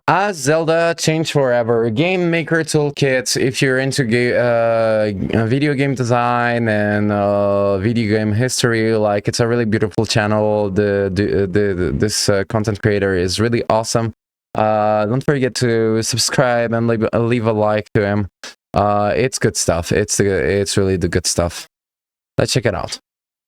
As Zelda changed forever, Game Maker Toolkit, if you're into video game design and video game history, like, it's a really beautiful channel. This content creator is really awesome. Don't forget to subscribe and leave a like to him. It's good stuff. It's really the good stuff. Let's check it out.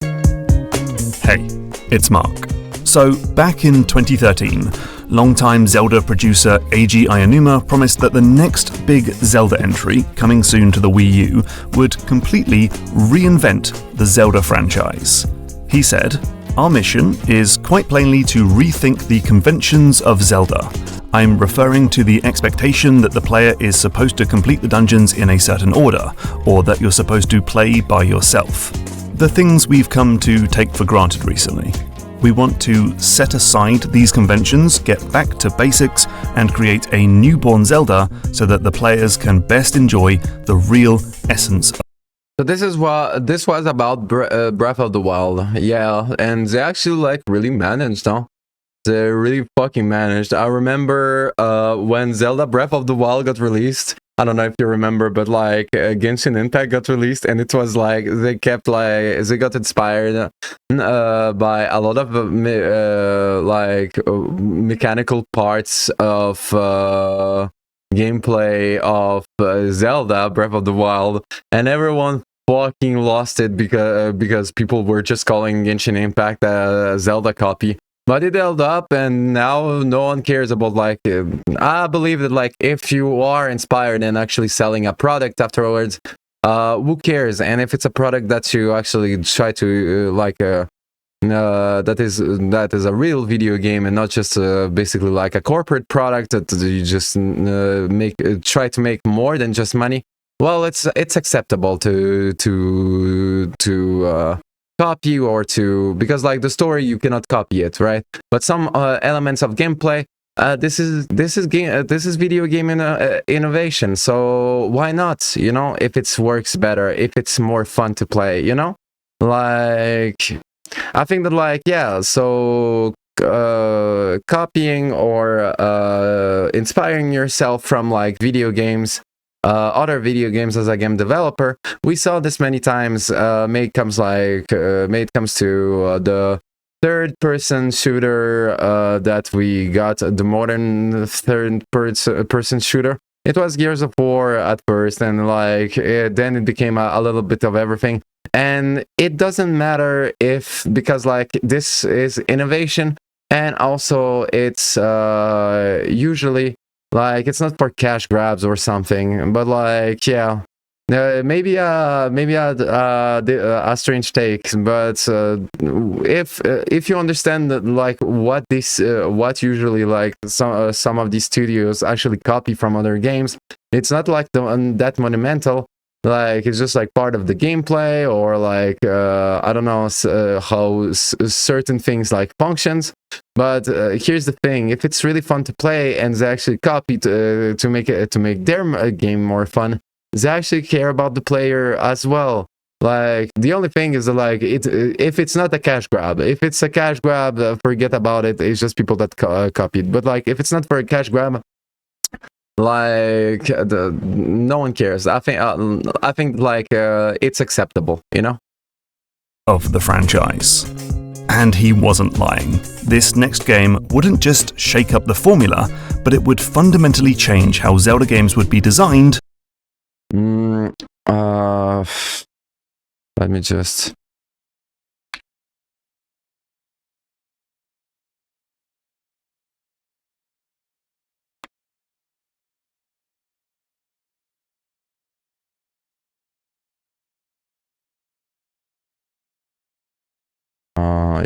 Hey, it's Mark. So, back in 2013, longtime Zelda producer Eiji Aonuma promised that the next big Zelda entry, coming soon to the Wii U, would completely reinvent the Zelda franchise. He said, "Our mission is quite plainly to rethink the conventions of Zelda. I'm referring to the expectation that the player is supposed to complete the dungeons in a certain order, or that you're supposed to play by yourself. The things we've come to take for granted recently. We want to set aside these conventions, get back to basics, and create a newborn Zelda so that the players can best enjoy the real essence of." So this was about Breath of the Wild, yeah, and they actually like really managed, huh? They really fucking managed. I remember when Zelda Breath of the Wild got released. I don't know if you remember, but like Genshin Impact got released, and it was like they got inspired by a lot of mechanical parts of gameplay of Zelda Breath of the Wild, and everyone fucking lost it because people were just calling Genshin Impact a Zelda copy. But it held up, and now no one cares about, like, I believe that, like, if you are inspired and actually selling a product afterwards, who cares? And if it's a product that you actually try to, that is a real video game and not just basically like a corporate product that you just try to make more than just money, well, it's acceptable to copy or to, because like the story you cannot copy it, right? But some elements of gameplay, this is video game innovation, so why not? You know, if it works better, if it's more fun to play, you know, like, I think that, like, yeah, so copying or inspiring yourself from like video games, other video games as a game developer, we saw this many times. May it comes to the third-person shooter that we got, the modern third-person shooter. It was Gears of War at first, and like then it became a little bit of everything. And it doesn't matter because like this is innovation, and also it's usually, like, it's not for cash grabs or something, but like, yeah, maybe a strange take, but if you understand that, like, what usually like some of these studios actually copy from other games, it's not like that monumental. Like, it's just like part of the gameplay, or like I don't know how certain things like functions. But here's the thing: if it's really fun to play and they actually copy to make their game more fun, they actually care about the player as well. Like, the only thing is that, like, if it's not a cash grab, if it's a cash grab, forget about it. It's just people that copied. But like, if it's not for a cash grab, like, no one cares. I think like it's acceptable, you know, of the franchise. And he wasn't lying. This next game wouldn't just shake up the formula, but it would fundamentally change how Zelda games would be designed. Let me just.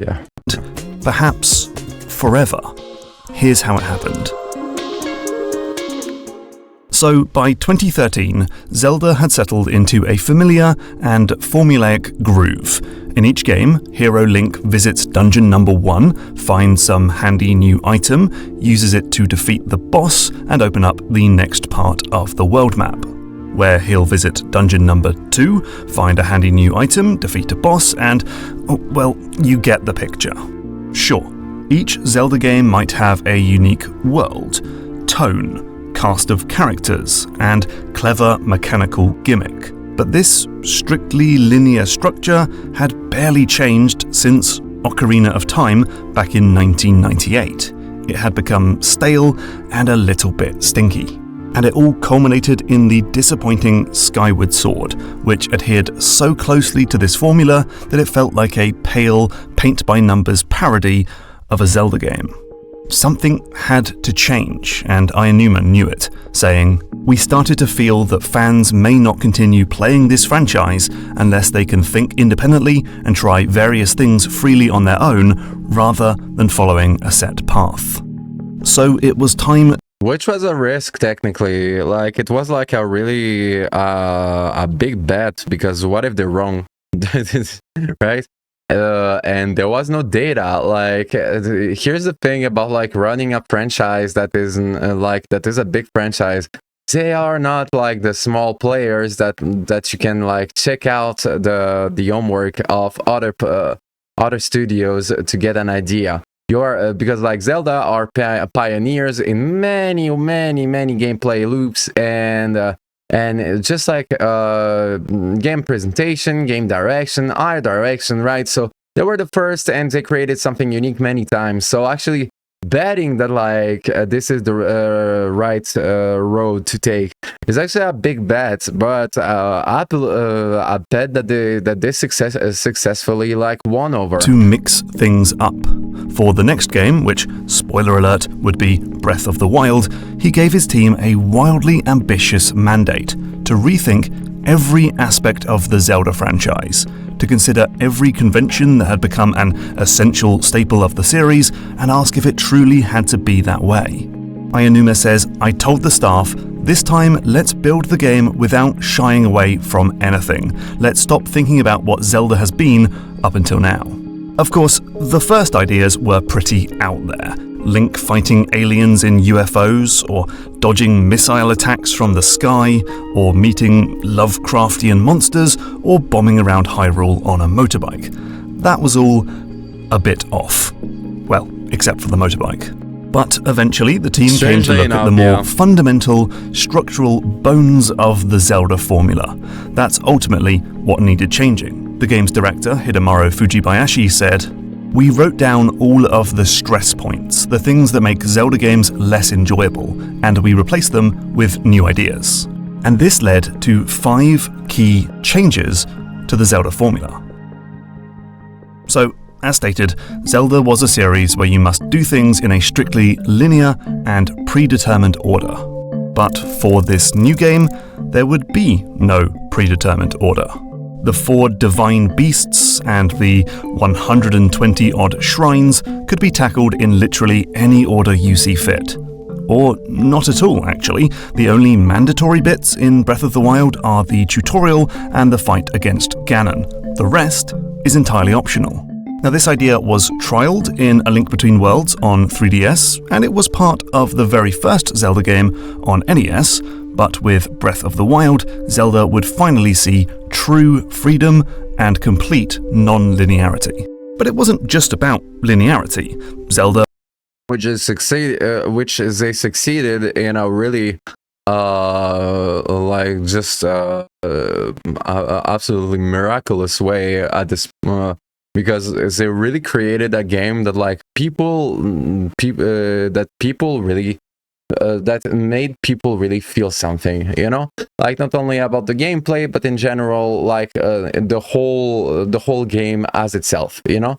Yeah. Perhaps forever. Here's how it happened. So, by 2013, Zelda had settled into a familiar and formulaic groove. In each game, Hero Link visits dungeon number 1, finds some handy new item, uses it to defeat the boss, and open up the next part of the world map, where he'll visit dungeon number 2, find a handy new item, defeat a boss, and, well, you get the picture. Sure, Each Zelda game might have a unique world, tone, cast of characters, and clever mechanical gimmick. But this strictly linear structure had barely changed since Ocarina of Time back in 1998. It had become stale and a little bit stinky. And it all culminated in the disappointing Skyward Sword, which adhered so closely to this formula that it felt like a pale, paint-by-numbers parody of a Zelda game. Something had to change, and Aonuma knew it, saying, "We started to feel that fans may not continue playing this franchise unless they can think independently and try various things freely on their own, rather than following a set path." So it was time. Which was a risk, technically. Like, it was like a really a big bet, because what if they're wrong? Right? And there was no data. Like, here's the thing about like running a franchise that isn't that is a big franchise. They are not like the small players that you can like check out the homework of other studios to get an idea. Because like Zelda are pioneers in many gameplay loops and just like game presentation, game direction, art direction, right? So they were the first and they created something unique many times. So actually betting that like this is the right road to take is actually a big bet, but I bet that they successfully like won over. To mix things up. For the next game, which, spoiler alert, would be Breath of the Wild, he gave his team a wildly ambitious mandate to rethink every aspect of the Zelda franchise, to consider every convention that had become an essential staple of the series and ask if it truly had to be that way. Aonuma says, "I told the staff, this time let's build the game without shying away from anything. Let's stop thinking about what Zelda has been up until now." Of course, the first ideas were pretty out there. Link fighting aliens in UFOs, or dodging missile attacks from the sky, or meeting Lovecraftian monsters, or bombing around Hyrule on a motorbike. That was all a bit off. Well, except for the motorbike. But eventually the team came to look at the more fundamental, structural bones of the Zelda formula. That's ultimately what needed changing. The game's director, Hidemaru Fujibayashi, said, "We wrote down all of the stress points, the things that make Zelda games less enjoyable, and we replaced them with new ideas." And this led to 5 key changes to the Zelda formula. So, as stated, Zelda was a series where you must do things in a strictly linear and predetermined order. But for this new game, there would be no predetermined order. The 4 divine beasts and the 120-odd shrines could be tackled in literally any order you see fit. Or not at all, actually. The only mandatory bits in Breath of the Wild are the tutorial and the fight against Ganon. The rest is entirely optional. Now, this idea was trialled in A Link Between Worlds on 3DS, and it was part of the very first Zelda game on NES, but with Breath of the Wild, Zelda would finally see true freedom and complete non-linearity. But it wasn't just about linearity. Zelda, which they succeeded in a really absolutely miraculous way at this because they really created a game that like people really that made people really feel something, you know, like not only about the gameplay but in general, like the whole game as itself, you know.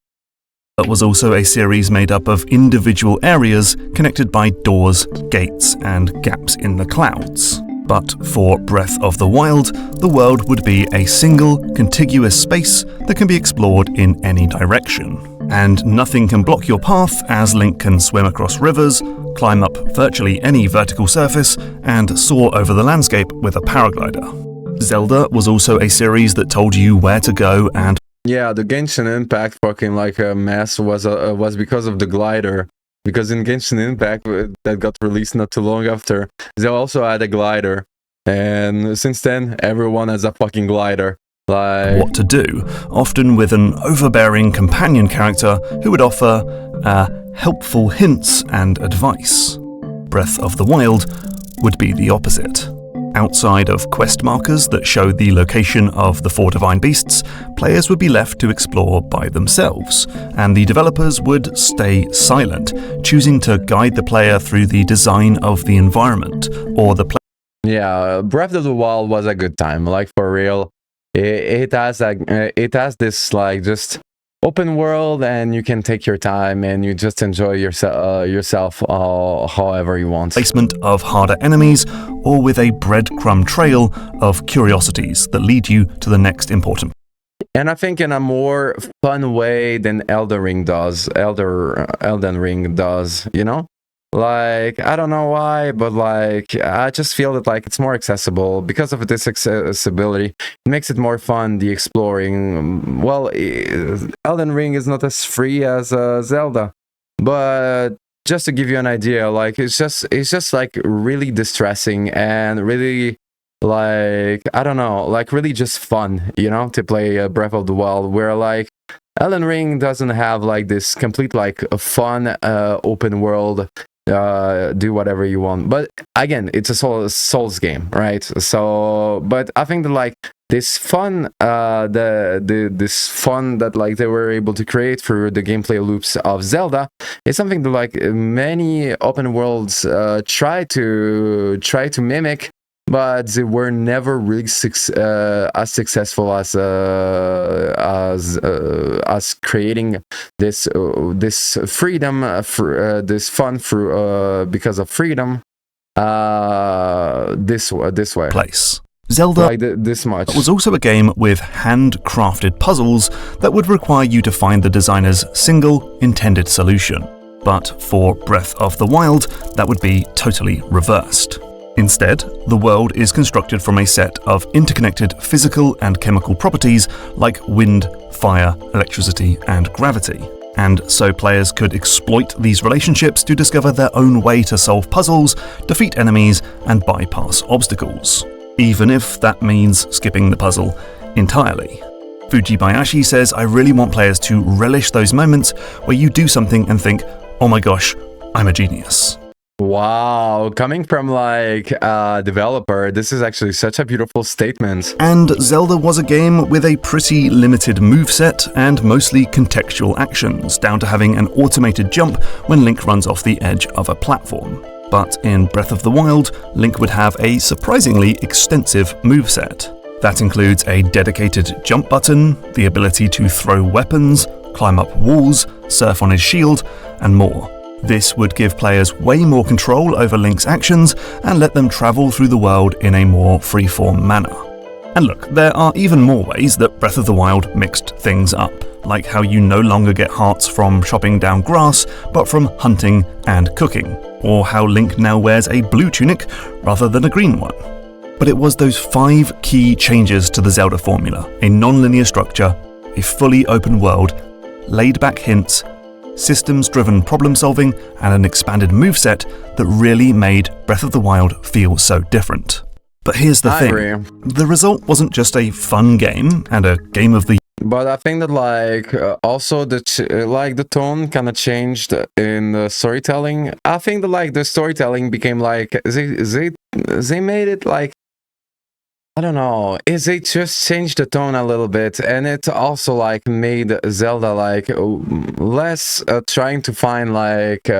It was also a series made up of individual areas connected by doors, gates, and gaps in the clouds. But for Breath of the Wild, the world would be a single, contiguous space that can be explored in any direction. And nothing can block your path, as Link can swim across rivers, climb up virtually any vertical surface, and soar over the landscape with a paraglider. Zelda was also a series that told you where to go and... Yeah, the Genshin Impact fucking like a mess was because of the glider. Because in Genshin Impact, that got released not too long after, they also had a glider. And since then, everyone has a fucking glider. Like... what to do, often with an overbearing companion character who would offer helpful hints and advice. Breath of the Wild would be the opposite. Outside of quest markers that show the location of the 4 divine beasts, players would be left to explore by themselves, and the developers would stay silent, choosing to guide the player through the design of the environment or the Yeah, Breath of the Wild was a good time, like for real. It has this like just open world, and you can take your time and you just enjoy yourself however you want. Placement of harder enemies, or with a breadcrumb trail of curiosities that lead you to the next important. And I think in a more fun way than Elden Ring does, you know? Like, I don't know why, but like, I just feel that like it's more accessible because of this accessibility. It makes it more fun, the exploring. Well, Elden Ring is not as free as Zelda, but just to give you an idea, like it's just like really distressing and really like, I don't know, like really just fun, you know, to play Breath of the Wild, where like Elden Ring doesn't have like this complete like fun open world, do whatever you want. But again, it's a Souls game, right? So, but I think that like this fun, this fun that like they were able to create through the gameplay loops of Zelda is something that like many open worlds try to mimic, but they were never really as successful as creating this freedom, this fun because of freedom. This way. Place. Zelda like this much was also a game with handcrafted puzzles that would require you to find the designer's single intended solution. But for Breath of the Wild, that would be totally reversed. Instead, the world is constructed from a set of interconnected physical and chemical properties like wind, fire, electricity, and gravity. And so players could exploit these relationships to discover their own way to solve puzzles, defeat enemies, and bypass obstacles, even if that means skipping the puzzle entirely. Fujibayashi says, "I really want players to relish those moments where you do something and think, oh my gosh, I'm a genius." Wow, coming from like a developer, this is actually such a beautiful statement. And Zelda was a game with a pretty limited moveset and mostly contextual actions, down to having an automated jump when Link runs off the edge of a platform. But in Breath of the Wild, Link would have a surprisingly extensive moveset. That includes a dedicated jump button, the ability to throw weapons, climb up walls, surf on his shield, and more. This would give players way more control over Link's actions and let them travel through the world in a more freeform manner. And look, there are even more ways that Breath of the Wild mixed things up, like how you no longer get hearts from chopping down grass, but from hunting and cooking, or how Link now wears a blue tunic rather than a green one. But it was those 5 key changes to the Zelda formula: a non-linear structure, a fully open world, laid-back hints, systems-driven problem-solving, and an expanded moveset that really made Breath of the Wild feel so different. But here's the thing. The result wasn't just a fun game and a game of the But I think that like also the tone kind of changed in the storytelling. I think that like the storytelling became like they made it like, I don't know, they just changed the tone a little bit, and it also like made Zelda like less trying to find like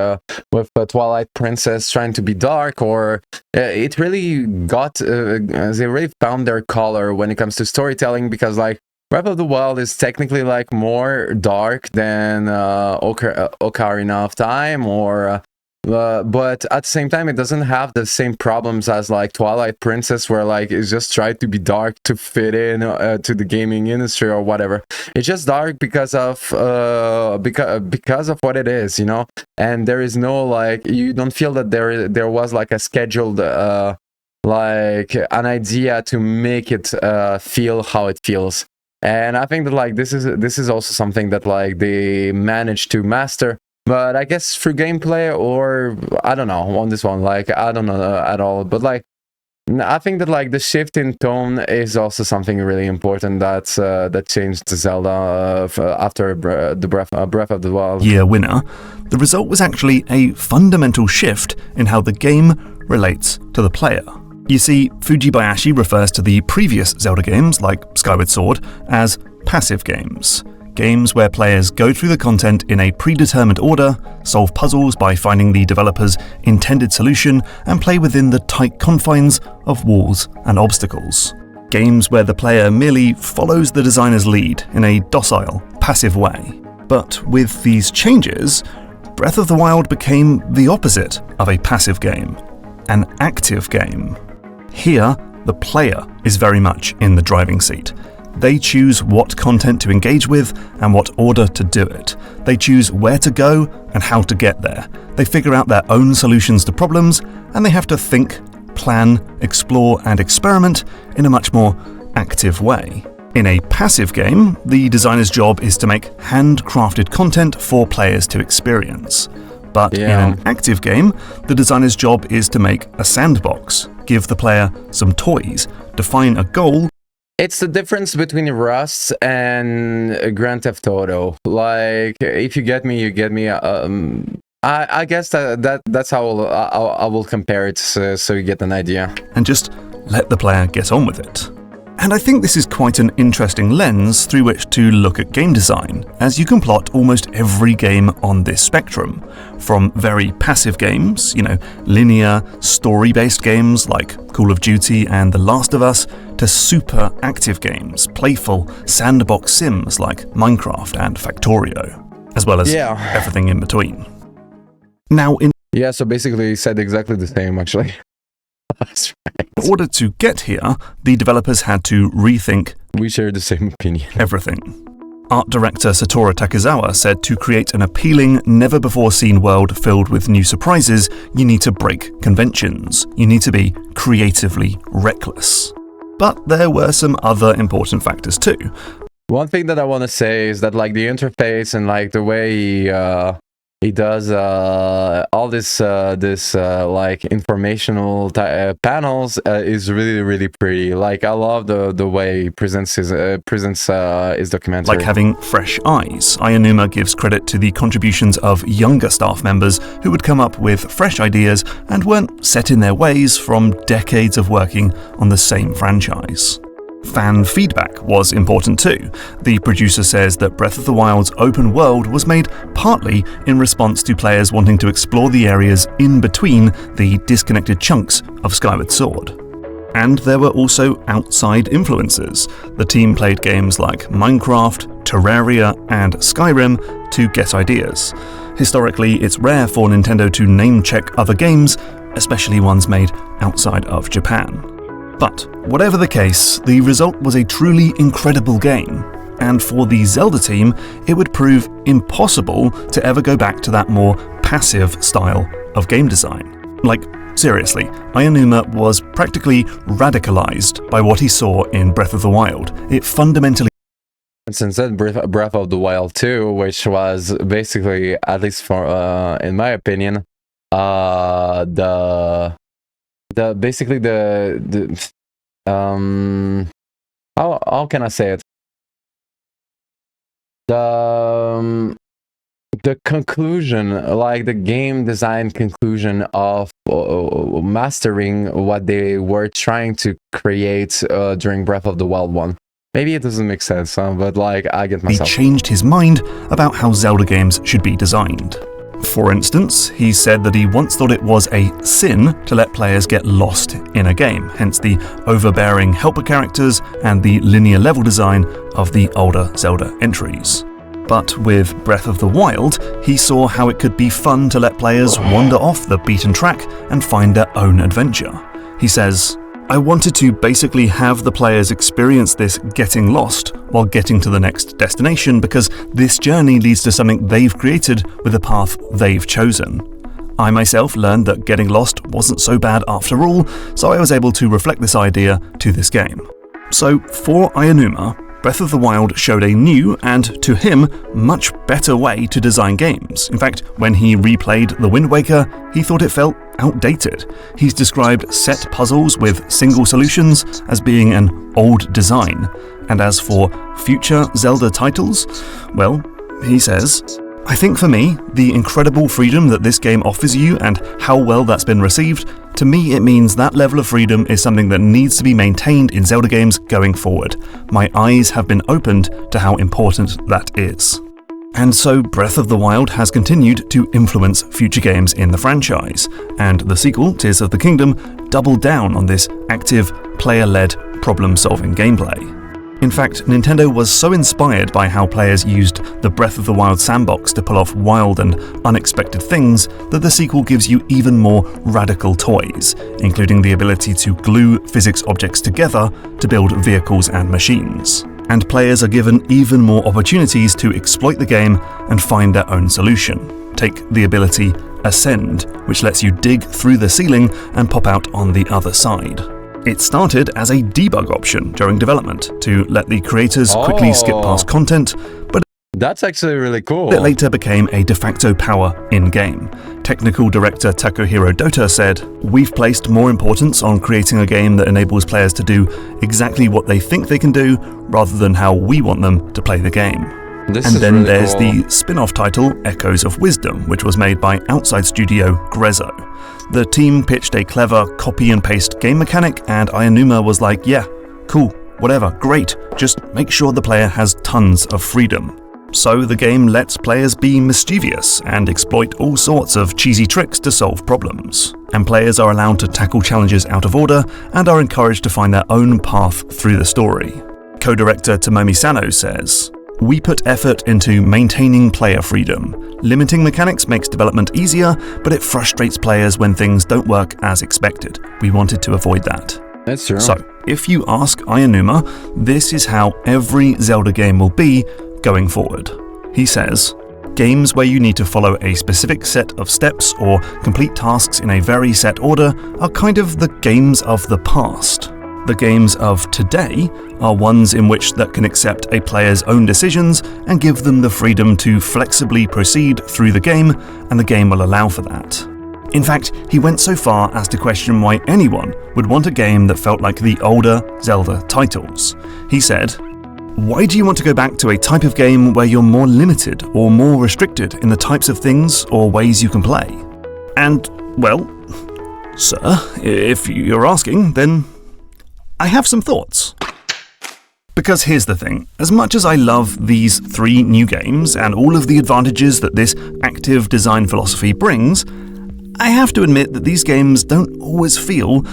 with Twilight Princess trying to be dark, or it really got they really found their color when it comes to storytelling, because like Breath of the Wild is technically like more dark than Ocarina of Time, or but at the same time it doesn't have the same problems as like Twilight Princess, where like it's just tried to be dark to fit in to the gaming industry or whatever. It's just dark because of what it is, you know. And there is no like, you don't feel that there was like a scheduled like an idea to make it feel how it feels. And I think that like this is also something that like they managed to master. But I guess through gameplay, or I don't know on this one, like I don't know at all. But like I think that like the shift in tone is also something really important that changed Zelda after the Breath of the Wild. Year winner, the result was actually a fundamental shift in how the game relates to the player. You see, Fujibayashi refers to the previous Zelda games, like Skyward Sword, as passive games. Games where players go through the content in a predetermined order, solve puzzles by finding the developer's intended solution, and play within the tight confines of walls and obstacles. Games where the player merely follows the designer's lead in a docile, passive way. But with these changes, Breath of the Wild became the opposite of a passive game, an active game. Here, the player is very much in the driving seat. They choose what content to engage with and what order to do it. They choose where to go and how to get there. They figure out their own solutions to problems, and they have to think, plan, explore, and experiment in a much more active way. In a passive game, the designer's job is to make handcrafted content for players to experience. But in an active game, the designer's job is to make a sandbox, give the player some toys, define a goal. It's the difference between Rust and Grand Theft Auto. Like, if you get me, you get me. I guess that's how I will compare it, so you get an idea. And just let the player get on with it. And I think this is quite an interesting lens through which to look at game design, as you can plot almost every game on this spectrum. From very passive games, linear, story-based games like Call of Duty and The Last of Us, to super active games, playful sandbox sims like Minecraft and Factorio, as well as everything in between. Now, so basically he said exactly the same, actually. That's right. In order to get here, the developers had to rethink. We share the same opinion. Everything. Art director Satoru Takizawa said to create an appealing, never-before-seen world filled with new surprises, you need to break conventions. You need to be creatively reckless. But there were some other important factors too. One thing that I want to say is that like the interface and like the way he does all this like informational panels is really pretty. Like I love the way he presents his documentary. Like having fresh eyes. Ayanuma gives credit to the contributions of younger staff members who would come up with fresh ideas and weren't set in their ways from decades of working on the same franchise. Fan feedback was important too. The producer says that Breath of the Wild's open world was made partly in response to players wanting to explore the areas in between the disconnected chunks of Skyward Sword. And there were also outside influences. The team played games like Minecraft, Terraria, and Skyrim to get ideas. Historically, it's rare for Nintendo to name-check other games, especially ones made outside of Japan. But whatever the case, the result was a truly incredible game, and for the Zelda team, it would prove impossible to ever go back to that more passive style of game design. Like, seriously, Ayanuma was practically radicalized by what he saw in Breath of the Wild. It fundamentally... Since then, Breath of the Wild 2, which was basically, at least for in my opinion, basically how can I say it? The conclusion, like the game design conclusion of mastering what they were trying to create during Breath of the Wild 1. Maybe it doesn't make sense, but like I get myself. He changed his mind about how Zelda games should be designed. For instance, he said that he once thought it was a sin to let players get lost in a game, hence the overbearing helper characters and the linear level design of the older Zelda entries. But with Breath of the Wild, he saw how it could be fun to let players wander off the beaten track and find their own adventure. He says, I wanted to basically have the players experience this getting lost while getting to the next destination, because this journey leads to something they've created with a path they've chosen. I myself learned that getting lost wasn't so bad after all, so I was able to reflect this idea to this game. So for Ayanuma, Breath of the Wild showed a new and, to him, much better way to design games. In fact, when he replayed The Wind Waker, he thought it felt outdated. He's described set puzzles with single solutions as being an old design. And as for future Zelda titles, well, he says, "I think for me, the incredible freedom that this game offers you and how well that's been received, to me it means that level of freedom is something that needs to be maintained in Zelda games going forward. My eyes have been opened to how important that is." And so Breath of the Wild has continued to influence future games in the franchise, and the sequel, Tears of the Kingdom, doubled down on this active, player-led, problem-solving gameplay. In fact, Nintendo was so inspired by how players used the Breath of the Wild sandbox to pull off wild and unexpected things that the sequel gives you even more radical toys, including the ability to glue physics objects together to build vehicles and machines. And players are given even more opportunities to exploit the game and find their own solution. Take the ability Ascend, which lets you dig through the ceiling and pop out on the other side. It started as a debug option during development to let the creators quickly skip past content, but that's actually really cool. It later became a de facto power in-game. Technical director Takuhiro Dota said, "We've placed more importance on creating a game that enables players to do exactly what they think they can do, rather than how we want them to play the game." And then really there's cool. the spin-off title Echoes of Wisdom, which was made by outside studio Grezzo. The team pitched a clever copy-and-paste game mechanic, and Aonuma was like, "Yeah, cool, whatever, great, just make sure the player has tons of freedom." So the game lets players be mischievous and exploit all sorts of cheesy tricks to solve problems. And players are allowed to tackle challenges out of order and are encouraged to find their own path through the story. Co-director Tomomi Sano says, "We put effort into maintaining player freedom. Limiting mechanics makes development easier, but it frustrates players when things don't work as expected. We wanted to avoid that." That's true. So, if you ask Aonuma, this is how every Zelda game will be going forward. He says, "Games where you need to follow a specific set of steps or complete tasks in a very set order are kind of the games of the past. The games of today are ones in which that can accept a player's own decisions and give them the freedom to flexibly proceed through the game, and the game will allow for that." In fact, he went so far as to question why anyone would want a game that felt like the older Zelda titles. He said, "Why do you want to go back to a type of game where you're more limited or more restricted in the types of things or ways you can play?" And, well, sir, if you're asking, then I have some thoughts. Because here's the thing, as much as I love these 3 new games and all of the advantages that this active design philosophy brings, I have to admit that these games don't always feel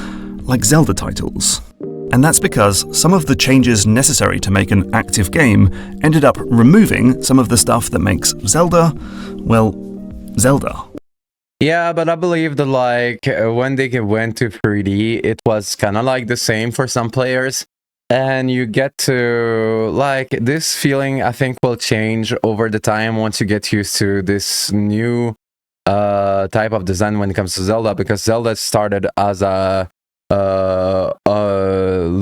like Zelda titles. And that's because some of the changes necessary to make an active game ended up removing some of the stuff that makes Zelda, well, Zelda. Yeah, but I believe that when they went to 3D, it was kind of like the same for some players. And you get to, this feeling, I think, will change over the time once you get used to this new type of design when it comes to Zelda, because Zelda started as a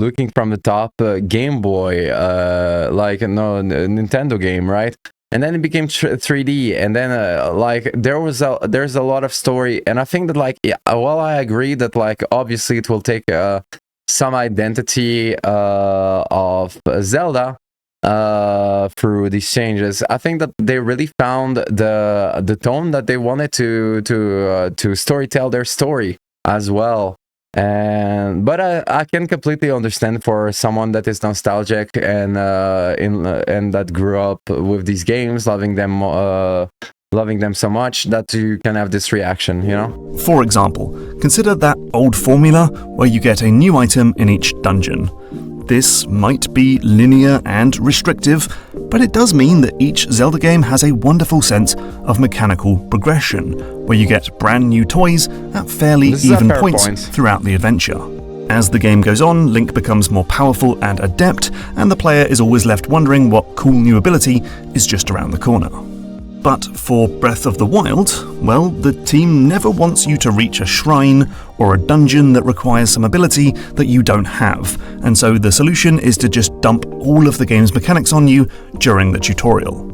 looking from the top Game Boy, Nintendo game, right? And then it became 3D, and then there's a lot of story, and I think that while I agree that obviously it will take some identity of Zelda through these changes, I think that they really found the tone that they wanted to storytell their story as well. But I can completely understand for someone that is nostalgic and that grew up with these games, loving them so much, that you can have this reaction, you know? For example, consider that old formula where you get a new item in each dungeon. This might be linear and restrictive, but it does mean that each Zelda game has a wonderful sense of mechanical progression, where you get brand new toys at fairly even points throughout the adventure. As the game goes on, Link becomes more powerful and adept, and the player is always left wondering what cool new ability is just around the corner. But for Breath of the Wild, well, the team never wants you to reach a shrine or a dungeon that requires some ability that you don't have, and so the solution is to just dump all of the game's mechanics on you during the tutorial.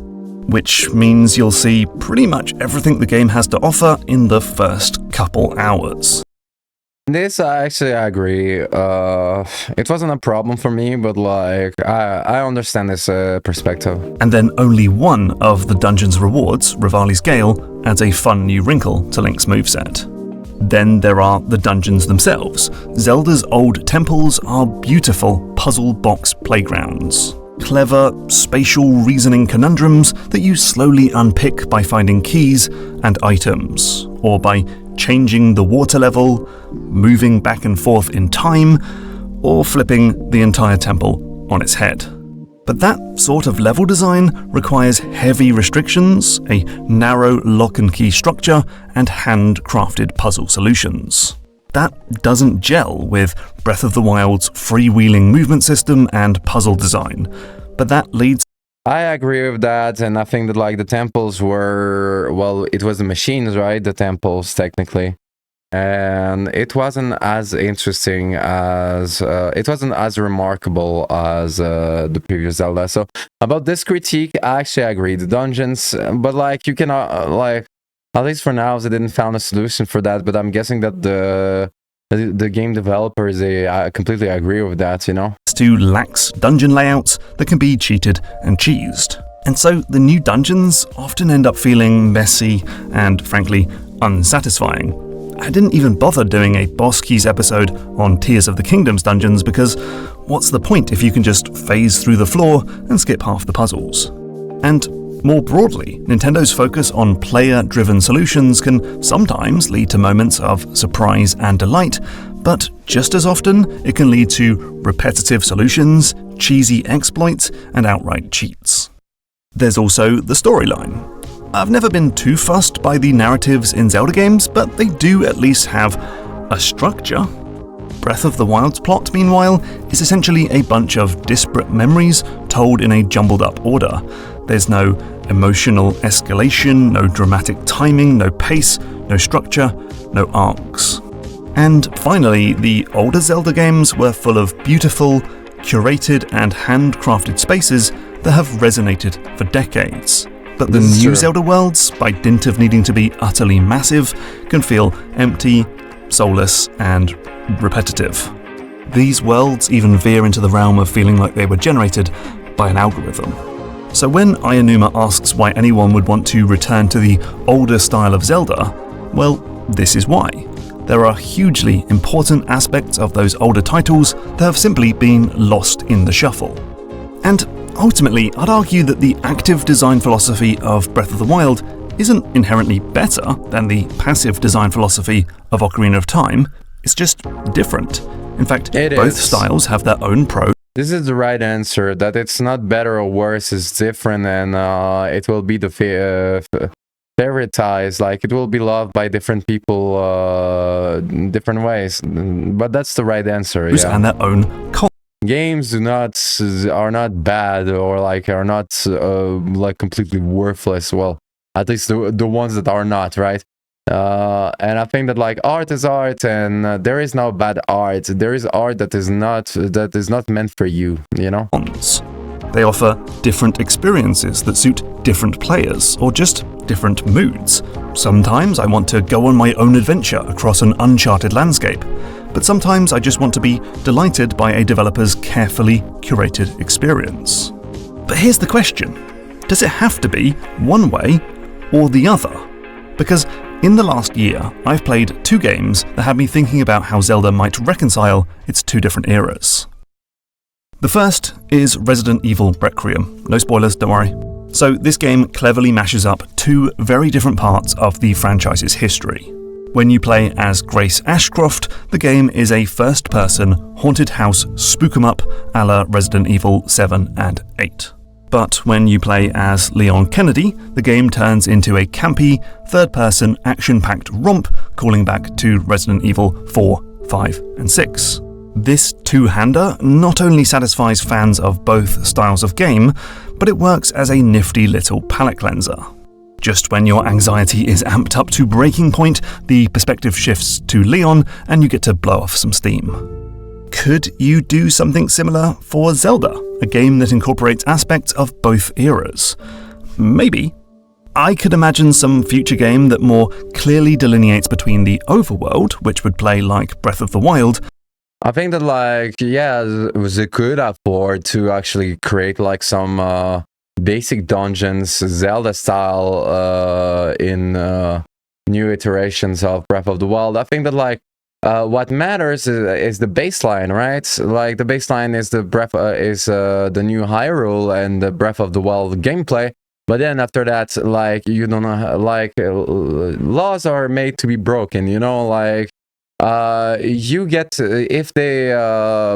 Which means you'll see pretty much everything the game has to offer in the first couple hours. This I agree. It wasn't a problem for me, but like I understand this perspective. And then only one of the dungeon's rewards, Rivali's Gale, adds a fun new wrinkle to Link's moveset. Then there are the dungeons themselves. Zelda's old temples are beautiful puzzle box playgrounds. Clever, spatial reasoning conundrums that you slowly unpick by finding keys and items, or by changing the water level, moving back and forth in time, or flipping the entire temple on its head. But that sort of level design requires heavy restrictions, a narrow lock and key structure, and handcrafted puzzle solutions. That doesn't gel with Breath of the Wild's freewheeling movement system and puzzle design, but that leads. I agree with that, and I think that like the temples were, well, it was the machines, right? The temples technically, and it wasn't as interesting as it wasn't as remarkable as the previous Zelda. So about this critique, I actually agree. The dungeons, but like you cannot like, at least for now, they didn't found a solution for that. But I'm guessing that the game developers, they completely agree with that, you know? To lax dungeon layouts that can be cheated and cheesed. And so the new dungeons often end up feeling messy and, frankly, unsatisfying. I didn't even bother doing a Boss Keys episode on Tears of the Kingdom's dungeons because what's the point if you can just phase through the floor and skip half the puzzles? And more broadly, Nintendo's focus on player-driven solutions can sometimes lead to moments of surprise and delight, but just as often, it can lead to repetitive solutions, cheesy exploits, and outright cheats. There's also the storyline. I've never been too fussed by the narratives in Zelda games, but they do at least have a structure. Breath of the Wild's plot, meanwhile, is essentially a bunch of disparate memories told in a jumbled-up order. There's no emotional escalation, no dramatic timing, no pace, no structure, no arcs. And finally, the older Zelda games were full of beautiful, curated and handcrafted spaces that have resonated for decades. But the new Zelda worlds, by dint of needing to be utterly massive, can feel empty, soulless and repetitive. These worlds even veer into the realm of feeling like they were generated by an algorithm. So when Ayanuma asks why anyone would want to return to the older style of Zelda, well, this is why. There are hugely important aspects of those older titles that have simply been lost in the shuffle. And ultimately, I'd argue that the active design philosophy of Breath of the Wild isn't inherently better than the passive design philosophy of Ocarina of Time. It's just different. In fact, both styles have their own pros. This is the right answer, that it's not better or worse, it's different, and it will be the favoritized, like it will be loved by different people different ways, but that's the right answer. Yeah. And their own games are not bad or like are not like completely worthless. Well, at least the ones that are not, right? And I think that like art is art, and there is no bad art. There is art that is not meant for you, you know? They offer different experiences that suit different players or just different moods. Sometimes I want to go on my own adventure across an uncharted landscape, but sometimes I just want to be delighted by a developer's carefully curated experience. But here's the question: does it have to be one way or the other? Because in the last year, I've played 2 games that had me thinking about how Zelda might reconcile its 2 different eras. The first is Resident Evil Requiem. No spoilers, don't worry. So this game cleverly mashes up 2 very different parts of the franchise's history. When you play as Grace Ashcroft, the game is a first-person haunted house spook 'em up a la Resident Evil 7 and 8. But when you play as Leon Kennedy, the game turns into a campy, third-person, action-packed romp calling back to Resident Evil 4, 5 and 6. This two-hander not only satisfies fans of both styles of game, but it works as a nifty little palate cleanser. Just when your anxiety is amped up to breaking point, the perspective shifts to Leon and you get to blow off some steam. Could you do something similar for Zelda, a game that incorporates aspects of both eras? Maybe. I could imagine some future game that more clearly delineates between the overworld, which would play like Breath of the Wild. I think that, like, yeah, they could afford to actually create like some basic dungeons, Zelda style, in new iterations of Breath of the Wild. I think that, like, what matters is the baseline, right? Like, the baseline is the new Hyrule and the Breath of the Wild gameplay. But then after that, like, you don't know, like, laws are made to be broken, you know, like, you get, if they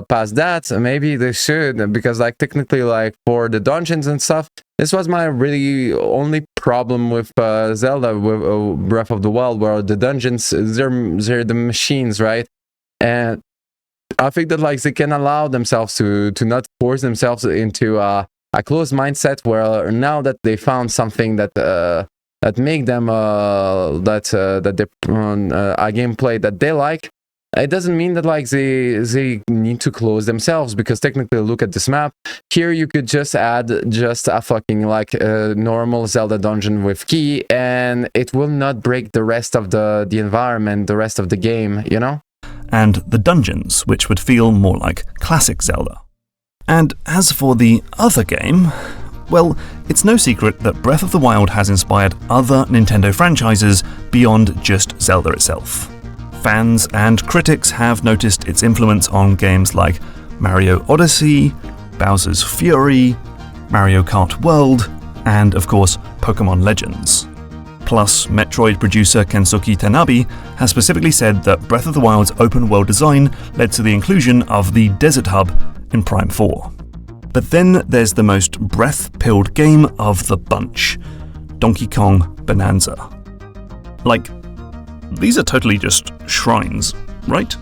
pass that, maybe they should, because, like, technically, like, for the dungeons and stuff, this was my really only problem with Zelda, with Breath of the Wild, where the dungeons, they're the machines, right? And I think that, like, they can allow themselves to not force themselves into a closed mindset, where now that they found something that make them a gameplay that they like, it doesn't mean that, like, they need to close themselves, because technically, look at this map here, you could just add just a fucking, like, normal Zelda dungeon with key, and it will not break the rest of the environment, the rest of the game, you know? And the dungeons, which would feel more like classic Zelda. And as for the other game, well, it's no secret that Breath of the Wild has inspired other Nintendo franchises beyond just Zelda itself. Fans and critics have noticed its influence on games like Mario Odyssey, Bowser's Fury, Mario Kart World, and of course, Pokémon Legends. Plus, Metroid producer Kensuke Tanabe has specifically said that Breath of the Wild's open-world design led to the inclusion of the Desert Hub in Prime 4. But then there's the most breath-pilled game of the bunch, Donkey Kong Bonanza. Like, these are totally just shrines, right?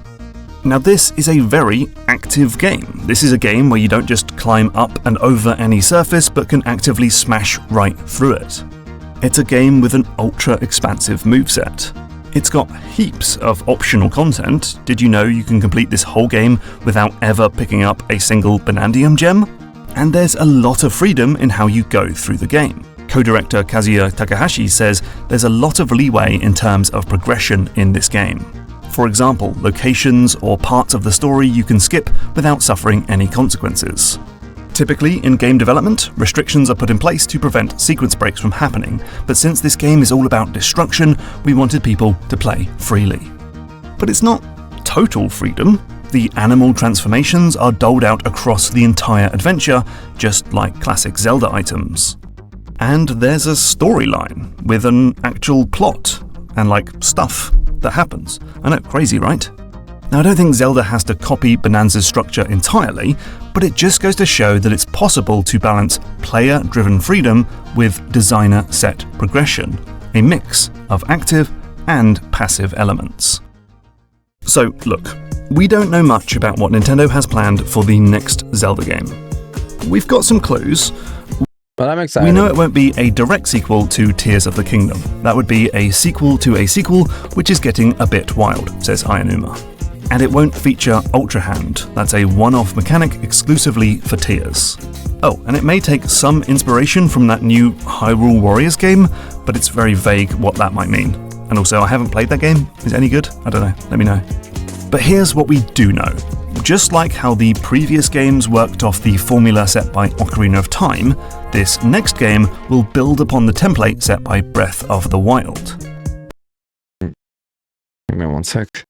Now this is a very active game. This is a game where you don't just climb up and over any surface, but can actively smash right through it. It's a game with an ultra-expansive moveset. It's got heaps of optional content. Did you know you can complete this whole game without ever picking up a single Bonandium gem? And there's a lot of freedom in how you go through the game. Co-director Kazuya Takahashi says there's a lot of leeway in terms of progression in this game. For example, locations or parts of the story you can skip without suffering any consequences. Typically, in game development, restrictions are put in place to prevent sequence breaks from happening, but since this game is all about destruction, we wanted people to play freely. But it's not total freedom. The animal transformations are doled out across the entire adventure, just like classic Zelda items. And there's a storyline with an actual plot and, like, stuff that happens. I know, crazy, right? Now, I don't think Zelda has to copy Bonanza's structure entirely, but it just goes to show that it's possible to balance player-driven freedom with designer-set progression, a mix of active and passive elements. So, look, we don't know much about what Nintendo has planned for the next Zelda game. We've got some clues. But I'm excited. We know it won't be a direct sequel to Tears of the Kingdom. That would be a sequel to a sequel, which is getting a bit wild, says Ayanuma. And it won't feature Ultra Hand. That's a one-off mechanic exclusively for Tears. Oh, and it may take some inspiration from that new Hyrule Warriors game, but it's very vague what that might mean. And also, I haven't played that game. Is it any good? I don't know. Let me know. But here's what we do know. Just like how the previous games worked off the formula set by Ocarina of Time, this next game will build upon the template set by Breath of the Wild. Give me one sec.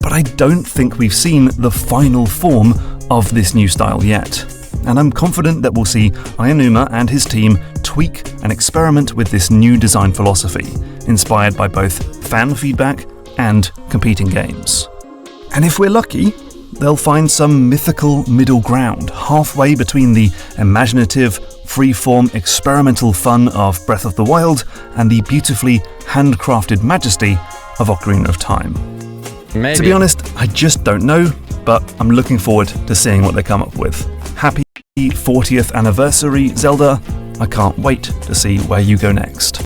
But I don't think we've seen the final form of this new style yet. And I'm confident that we'll see Ayanuma and his team tweak and experiment with this new design philosophy, inspired by both fan feedback and competing games. And if we're lucky, they'll find some mythical middle ground, halfway between the imaginative, free-form experimental fun of Breath of the Wild and the beautifully handcrafted majesty of Ocarina of Time. Maybe. To be honest, I just don't know, but I'm looking forward to seeing what they come up with. Happy 40th anniversary, Zelda. I can't wait to see where you go next.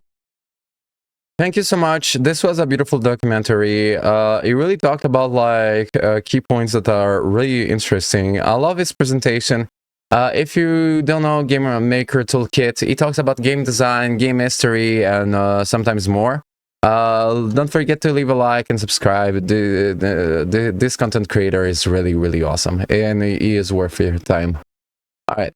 Thank you so much. This was a beautiful documentary. It really talked about like key points that are really interesting. I love his presentation. If you don't know Game Maker Toolkit, it talks about game design, game history, and sometimes more. Don't forget to leave a like and subscribe. This content creator is really, really awesome, and he is worth your time. All right.